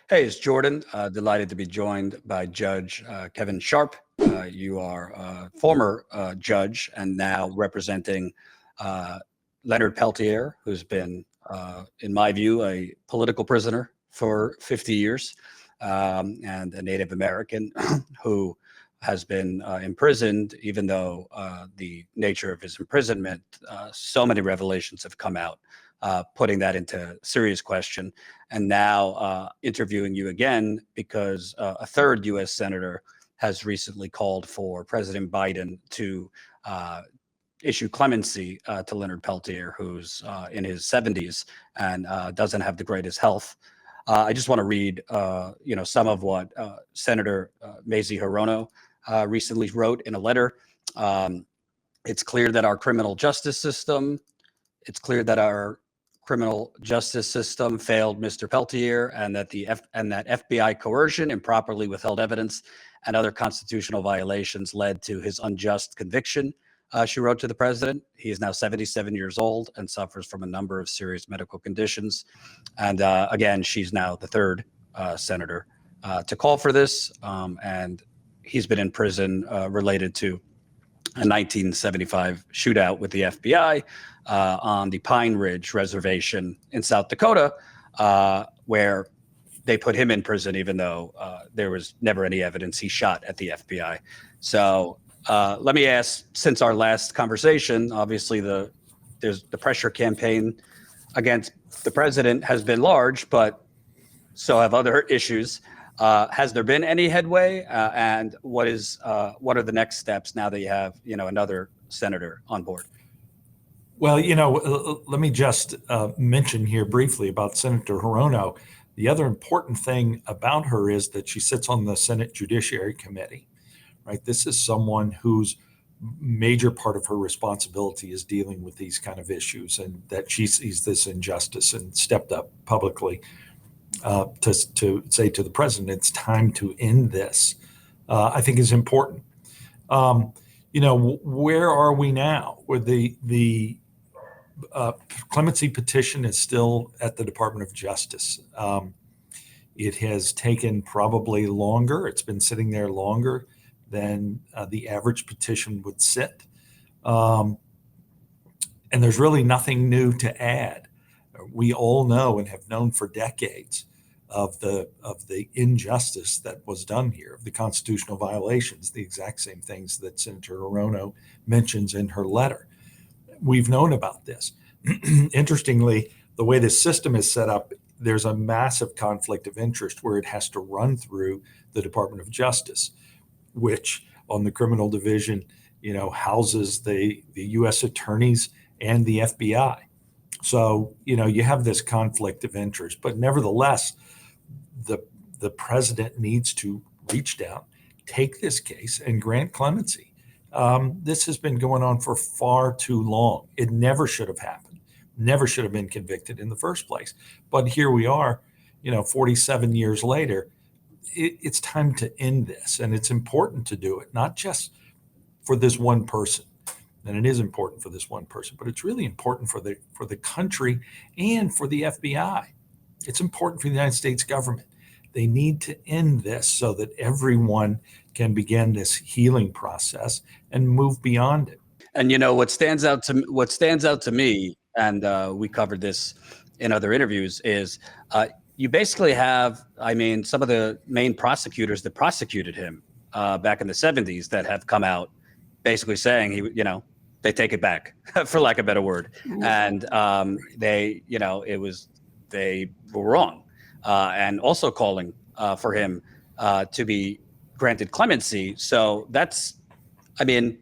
Hey, it's Jordan. Delighted to be joined by Judge Kevin Sharp. You are a former judge and now representing Leonard Peltier, who's been, in my view, a political prisoner for 50 years and a Native American who has been imprisoned, even though the nature of his imprisonment, so many revelations have come out, putting that into serious question. And now interviewing you again because a third U.S. senator has recently called for President Biden to issue clemency to Leonard Peltier, who's in his 70s and doesn't have the greatest health. I just want to read, some of what Senator Mazie Hirono recently wrote in a letter. It's clear that our criminal justice system failed Mr. Peltier, and that FBI coercion, improperly withheld evidence, and other constitutional violations led to his unjust conviction. She wrote to the president. He is now 77 years old and suffers from a number of serious medical conditions. And again, she's now the third senator to call for this. And he's been in prison related to a 1975 shootout with the FBI on the Pine Ridge reservation in South Dakota, where they put him in prison, even though there was never any evidence he shot at the FBI. So let me ask, since our last conversation, obviously there's the pressure campaign against the president has been large, but so have other issues. Has there been any headway? And what are the next steps now that you have, another senator on board? Well, let me just mention here briefly about Senator Hirono. The other important thing about her is that she sits on the Senate Judiciary Committee, right? This is someone whose major part of her responsibility is dealing with these kind of issues, and that she sees this injustice and stepped up publicly to say to the president, it's time to end this, I think is important. Where are we now? Where the clemency petition is still at the Department of Justice. It has taken probably longer. It's been sitting there longer than the average petition would sit. And there's really nothing new to add. We all know and have known for decades of the injustice that was done here, of the constitutional violations, the exact same things that Senator Hirono mentions in her letter. We've known about this. Interestingly, the way this system is set up, there's a massive conflict of interest where it has to run through the Department of Justice, which on the criminal division, houses the U.S. attorneys and the FBI. So, you have this conflict of interest, but nevertheless, the president needs to reach down, take this case, and grant clemency. This has been going on for far too long. It never should have happened, never should have been convicted in the first place. But here we are, 47 years later. It's time to end this, and it's important to do it, not just for this one person. And it is important for this one person, but it's really important for the country and for the FBI. It's important for the United States government. They need to end this so that everyone can begin this healing process and move beyond it. And what stands out to me, and we covered this in other interviews, is you basically have, some of the main prosecutors that prosecuted him back in the 70s that have come out basically saying they take it back, for lack of a better word, and they were wrong, and also calling for him to be granted clemency. So that's,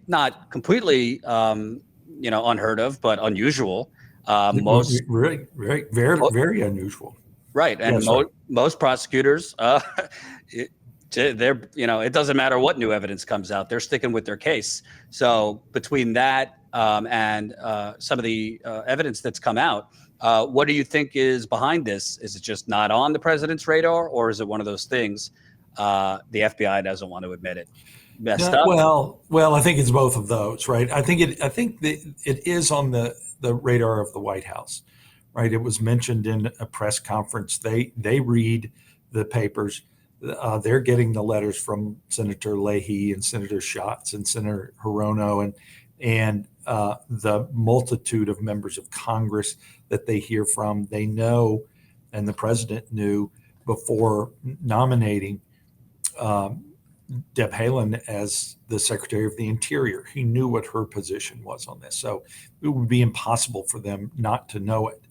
not completely, unheard of, but unusual. Most very unusual. Right, and Yes, most prosecutors, it doesn't matter what new evidence comes out, they're sticking with their case. So between that and some of the evidence that's come out, what do you think is behind this? Is it just not on the president's radar, or is it one of those things the FBI doesn't want to admit it? Messed up? Well, I think it's both of those, right? I think it is on the radar of the White House, right? It was mentioned in a press conference. They read the papers, they're getting the letters from Senator Leahy and Senator Schatz and Senator Hirono and the multitude of members of Congress that they hear from. They know, and the president knew before nominating Deb Haaland as the Secretary of the Interior. He knew what her position was on this. So it would be impossible for them not to know it.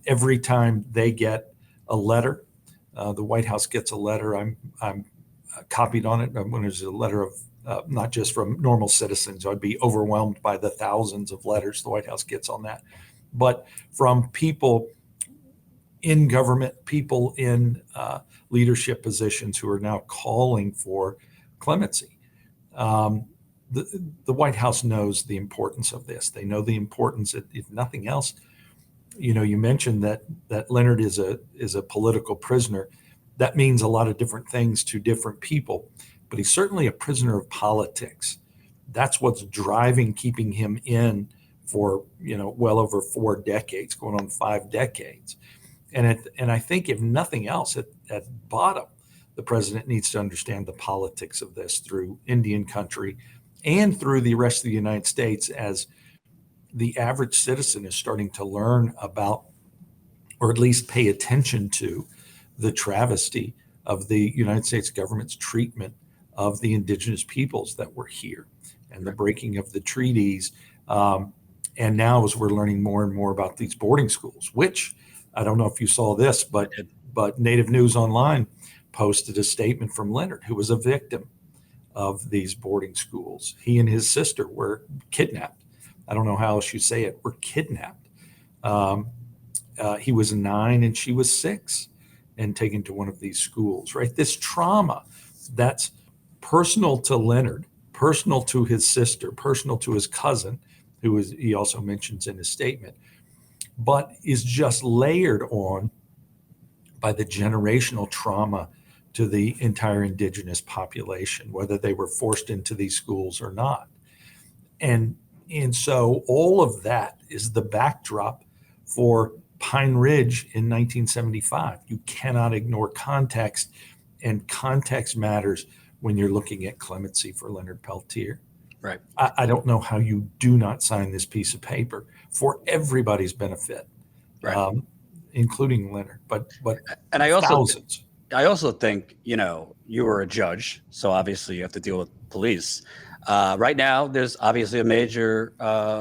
Every time they get a letter, the White House gets a letter, I'm copied on it. When there's a letter of not just from normal citizens, I'd be overwhelmed by the thousands of letters the White House gets on that. But from people in government, people in leadership positions who are now calling for clemency. The White House knows the importance of this. They know the importance, if nothing else. You mentioned that Leonard is a political prisoner. That means a lot of different things to different people, but he's certainly a prisoner of politics. That's what's keeping him in for well over 4 decades, going on 5 decades. And I think if nothing else, at bottom, the president needs to understand the politics of this through Indian country and through the rest of the United States, as the average citizen is starting to learn about, or at least pay attention to, the travesty of the United States government's treatment of the indigenous peoples that were here and the breaking of the treaties. And now as we're learning more and more about these boarding schools, which I don't know if you saw this, but Native News Online posted a statement from Leonard, who was a victim of these boarding schools. He and his sister were kidnapped. I don't know how else you say it, were kidnapped. He was 9 and she was 6 and taken to one of these schools, right? This trauma that's personal to Leonard, personal to his sister, personal to his cousin, he also mentions in his statement, but is just layered on by the generational trauma to the entire indigenous population, whether they were forced into these schools or not. And so all of that is the backdrop for Pine Ridge in 1975. You cannot ignore context, and context matters when you're looking at clemency for Leonard Peltier. Right. I don't know how you do not sign this piece of paper for everybody's benefit, right, including Leonard, but and thousands. I also think, you were a judge, so obviously you have to deal with police. Right now, there's obviously a major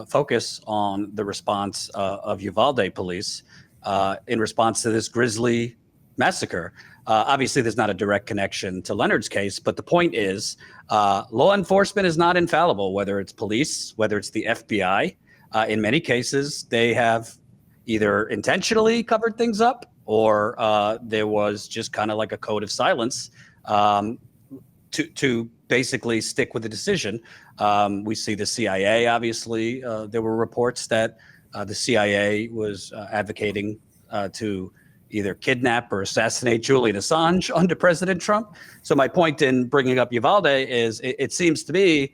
focus on the response of Uvalde police in response to this grisly massacre. Obviously, there's not a direct connection to Leonard's case, but the point is law enforcement is not infallible, whether it's police, whether it's the FBI. In many cases, they have either intentionally covered things up or there was just kind of like a code of silence to basically stick with the decision. We see the CIA, obviously, there were reports that the CIA was advocating to either kidnap or assassinate Julian Assange under President Trump. So my point in bringing up Uvalde is it seems to me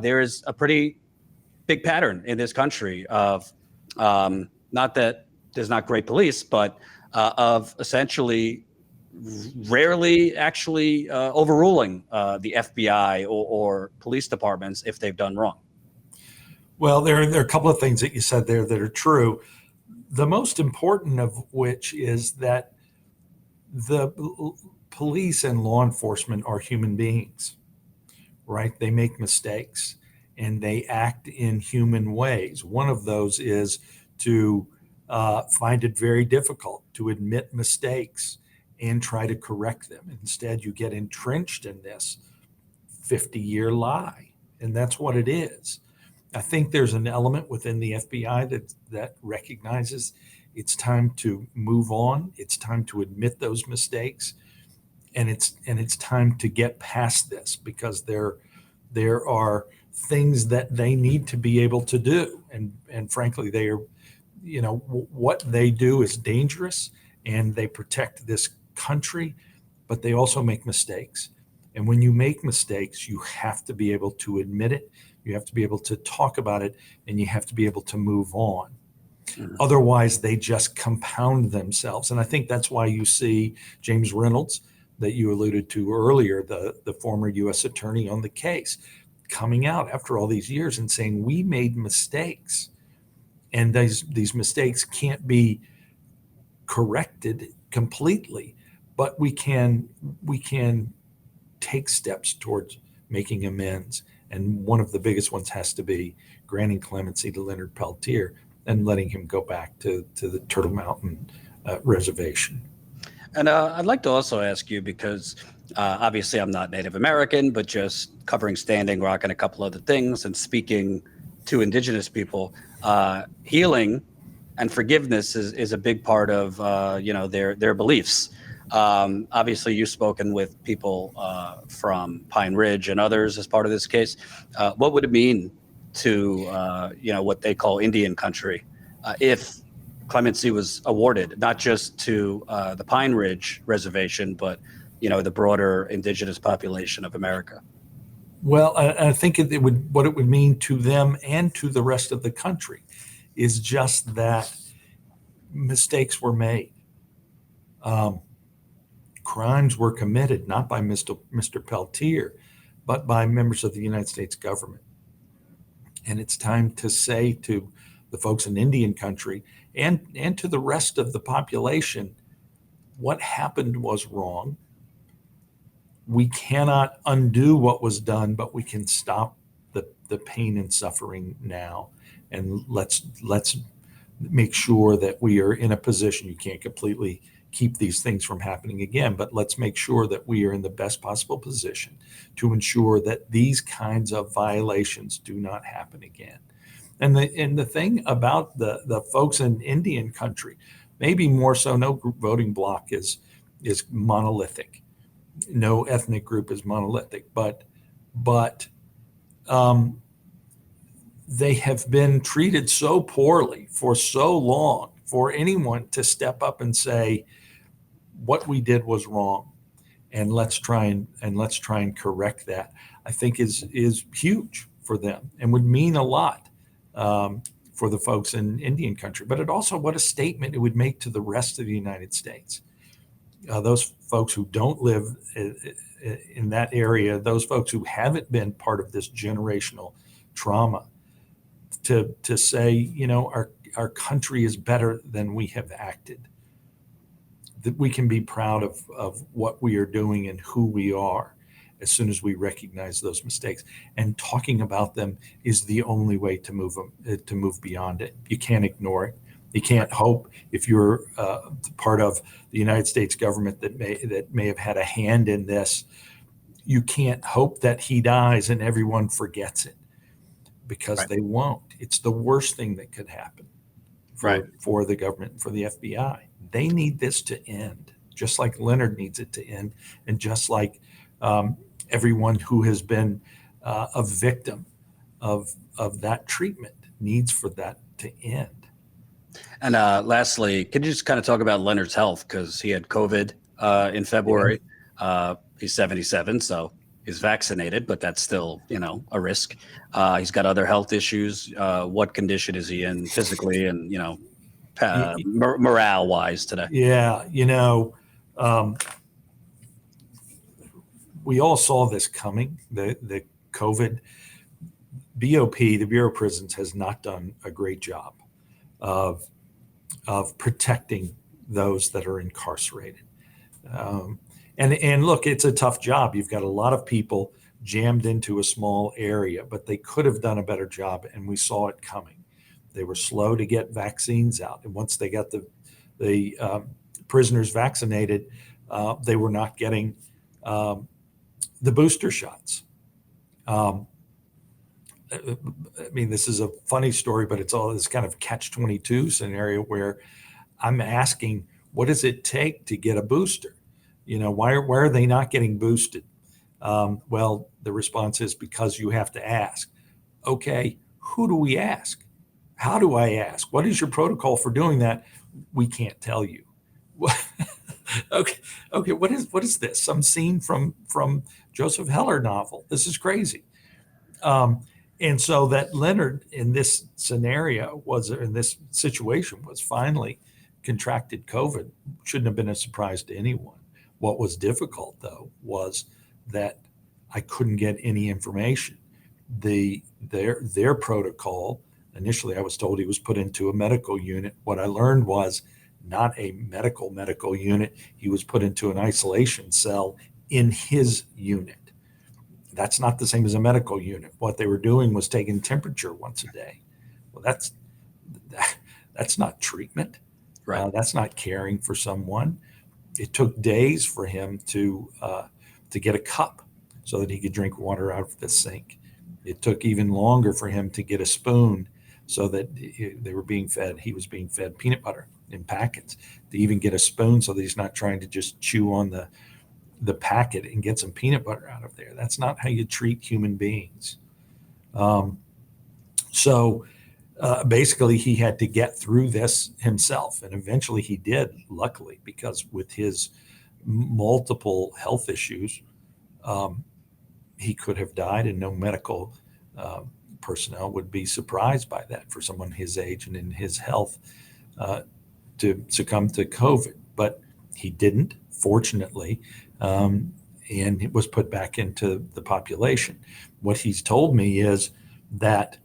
there is a pretty big pattern in this country of not that there's not great police, but of essentially rarely actually overruling the FBI or police departments if they've done wrong. Well, there are a couple of things that you said there that are true. The most important of which is that the police and law enforcement are human beings, right? They make mistakes and they act in human ways. One of those is to find it very difficult to admit mistakes and try to correct them. Instead, you get entrenched in this 50-year lie, and that's what it is. I think there's an element within the FBI that recognizes it's time to move on. It's time to admit those mistakes, and it's time to get past this, because there are things that they need to be able to do, and frankly, they are, what they do is dangerous, and they protect this country, but they also make mistakes. And when you make mistakes, you have to be able to admit it. You have to be able to talk about it, and you have to be able to move on. Mhm. Otherwise, they just compound themselves. And I think that's why you see James Reynolds, that you alluded to earlier, the former U.S. attorney on the case, coming out after all these years and saying, we made mistakes. And these mistakes can't be corrected completely, but we can take steps towards making amends. And one of the biggest ones has to be granting clemency to Leonard Peltier and letting him go back to the Turtle Mountain reservation. And I'd like to also ask you, because obviously I'm not Native American, but just covering Standing Rock and a couple other things and speaking to Indigenous people, healing and forgiveness is a big part of their beliefs. Obviously, you've spoken with people from Pine Ridge and others as part of this case. What would it mean to what they call Indian country if clemency was awarded, not just to the Pine Ridge Reservation, but the broader indigenous population of America? Well, I think what it would mean to them and to the rest of the country is just that mistakes were made. Crimes were committed, not by Mr. Peltier, but by members of the United States government. And it's time to say to the folks in Indian country and to the rest of the population, what happened was wrong. We cannot undo what was done, but we can stop the pain and suffering now. And let's make sure that we are in a position. You can't completely keep these things from happening again, but let's make sure that we are in the best possible position to ensure that these kinds of violations do not happen again. And the thing about the folks in Indian country, maybe more so, no group voting bloc is monolithic. No ethnic group is monolithic, but they have been treated so poorly for so long. For anyone to step up and say, what we did was wrong, and let's try and correct that, I think is huge for them and would mean a lot for the folks in Indian country. But it also, what a statement it would make to the rest of the United States. Those folks who don't live in that area, those folks who haven't been part of this generational trauma, to say, our country is better than we have acted, that we can be proud of what we are doing and who we are as soon as we recognize those mistakes. And talking about them is the only way to move beyond it. You can't ignore it. You can't hope, if you're part of the United States government that may have had a hand in this, you can't hope that he dies and everyone forgets it, because Right. they won't. It's the worst thing that could happen for the government, for the FBI. They need this to end, just like Leonard needs it to end, and just like everyone who has been a victim of that treatment needs for that to end. And lastly, could you just kind of talk about Leonard's health? Because he had COVID in February. He's 77, so he's vaccinated, but that's still, a risk. He's got other health issues. What condition is he in physically and, morale-wise today? Yeah, we all saw this coming. The COVID, BOP, the Bureau of Prisons, has not done a great job of protecting those that are incarcerated. And look, it's a tough job. You've got a lot of people jammed into a small area, but they could have done a better job, and we saw it coming. They were slow to get vaccines out, and once they got the prisoners vaccinated, they were not getting the booster shots. This is a funny story, but it's all this kind of catch-22 scenario where I'm asking, what does it take to get a booster? Why are they not getting boosted? Well, the response is, because you have to ask. Okay, who do we ask? How do I ask? What is your protocol for doing that? We can't tell you. Okay. What is this? Some scene from Joseph Heller novel. This is crazy. And so that Leonard in this scenario in this situation was finally contracted COVID shouldn't have been a surprise to anyone. What was difficult though was that I couldn't get any information. Their protocol, initially I was told he was put into a medical unit. What I learned was not a medical unit. He was put into an isolation cell in his unit. That's not the same as a medical unit. What they were doing was taking temperature once a day. Well, that's not treatment. Right. That's not caring for someone. It took days for him to get a cup so that he could drink water out of the sink. It took even longer for him to get a spoon so that he was being fed peanut butter in packets, to even get a spoon so that he's not trying to just chew on the packet and get some peanut butter out of there. That's not how you treat human beings. So basically he had to get through this himself, and eventually he did, luckily, because with his multiple health issues, he could have died, and no medical personnel would be surprised by that for someone his age and in his health to succumb to COVID. But he didn't, fortunately, and it was put back into the population. What he's told me is that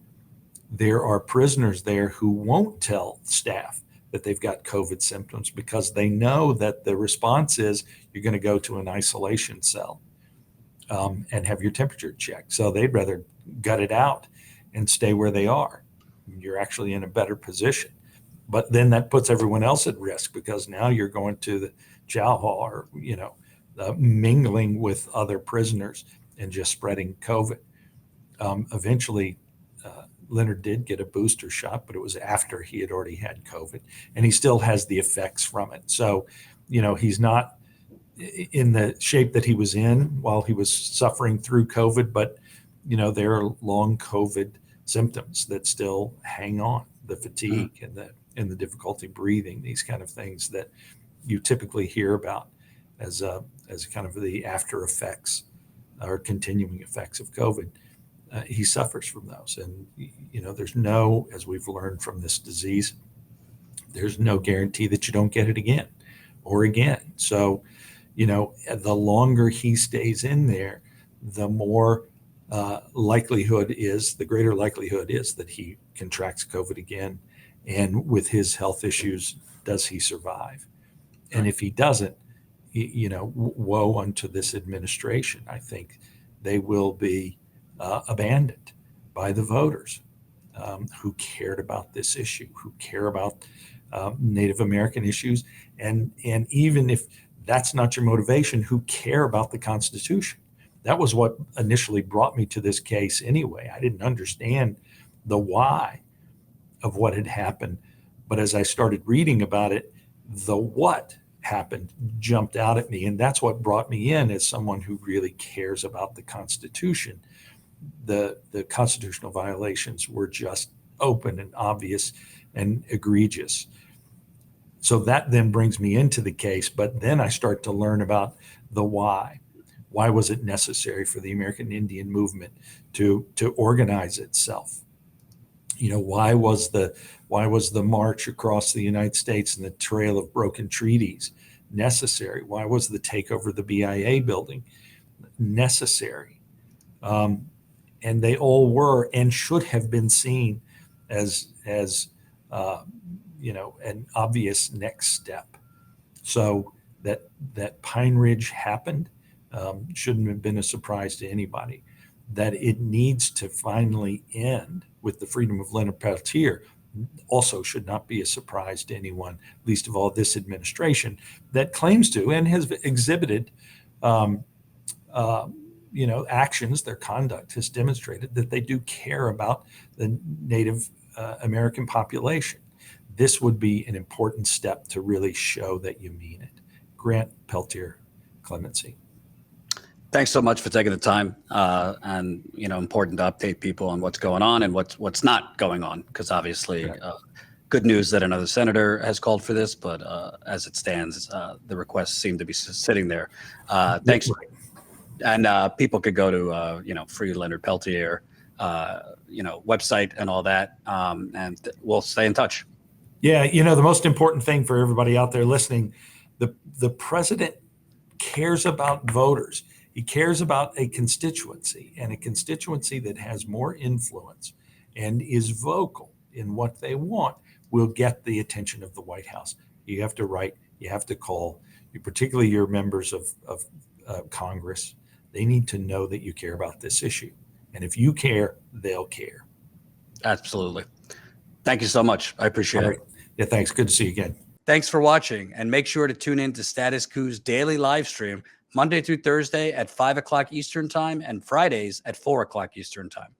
there are prisoners there who won't tell staff that they've got COVID symptoms because they know that the response is you're going to go to an isolation cell and have your temperature checked. So they'd rather gut it out and stay where they are. You're actually in a better position. But then that puts everyone else at risk because now you're going to the chow hall or, mingling with other prisoners and just spreading COVID. Eventually, Leonard did get a booster shot, but it was after he had already had COVID, and he still has the effects from it. So, he's not in the shape that he was in while he was suffering through COVID, but, there are long COVID symptoms that still hang on, the fatigue and the difficulty breathing, these kind of things that you typically hear about as kind of the after effects or continuing effects of COVID. He suffers from those. And, there's no, as we've learned from this disease, there's no guarantee that you don't get it again or again. So, the longer he stays in there, the more the greater likelihood is that he contracts COVID again. And with his health issues, does he survive? And if he doesn't, woe unto this administration. I think they will be abandoned by the voters who cared about this issue, who care about Native American issues. And even if that's not your motivation, who care about the Constitution. That was what initially brought me to this case anyway. I didn't understand the why of what had happened. But as I started reading about it, the what happened jumped out at me. And that's what brought me in as someone who really cares about the Constitution. The constitutional violations were just open and obvious and egregious. So that then brings me into the case. But then I start to learn about the why. Why was it necessary for the American Indian movement to organize itself? Why was the march across the United States and the trail of broken treaties necessary? Why was the takeover of the BIA building necessary? And they all were and should have been seen as an obvious next step. So that Pine Ridge happened shouldn't have been a surprise to anybody. That it needs to finally end with the freedom of Leonard Peltier also should not be a surprise to anyone, least of all this administration that claims to and has exhibited actions. Their conduct has demonstrated that they do care about the Native American population. This would be an important step to really show that you mean it. Grant Peltier clemency. Thanks so much for taking the time, and important to update people on what's going on and what's not going on, because obviously, good news that another senator has called for this, but as it stands, the requests seem to be sitting there. Thanks, and people could go to Free Leonard Peltier website and all that. And we'll stay in touch. Yeah, the most important thing for everybody out there listening, the president cares about voters. He cares about a constituency, and a constituency that has more influence and is vocal in what they want will get the attention of the White House. You have to write, you have to call, particularly your members of Congress. They need to know that you care about this issue. And if you care, they'll care. Absolutely. Thank you so much. I appreciate it. Yeah, thanks. Good to see you again. Thanks for watching, and make sure to tune in to Status Coup's daily live stream Monday through Thursday at 5 o'clock Eastern Time and Fridays at 4 o'clock Eastern Time.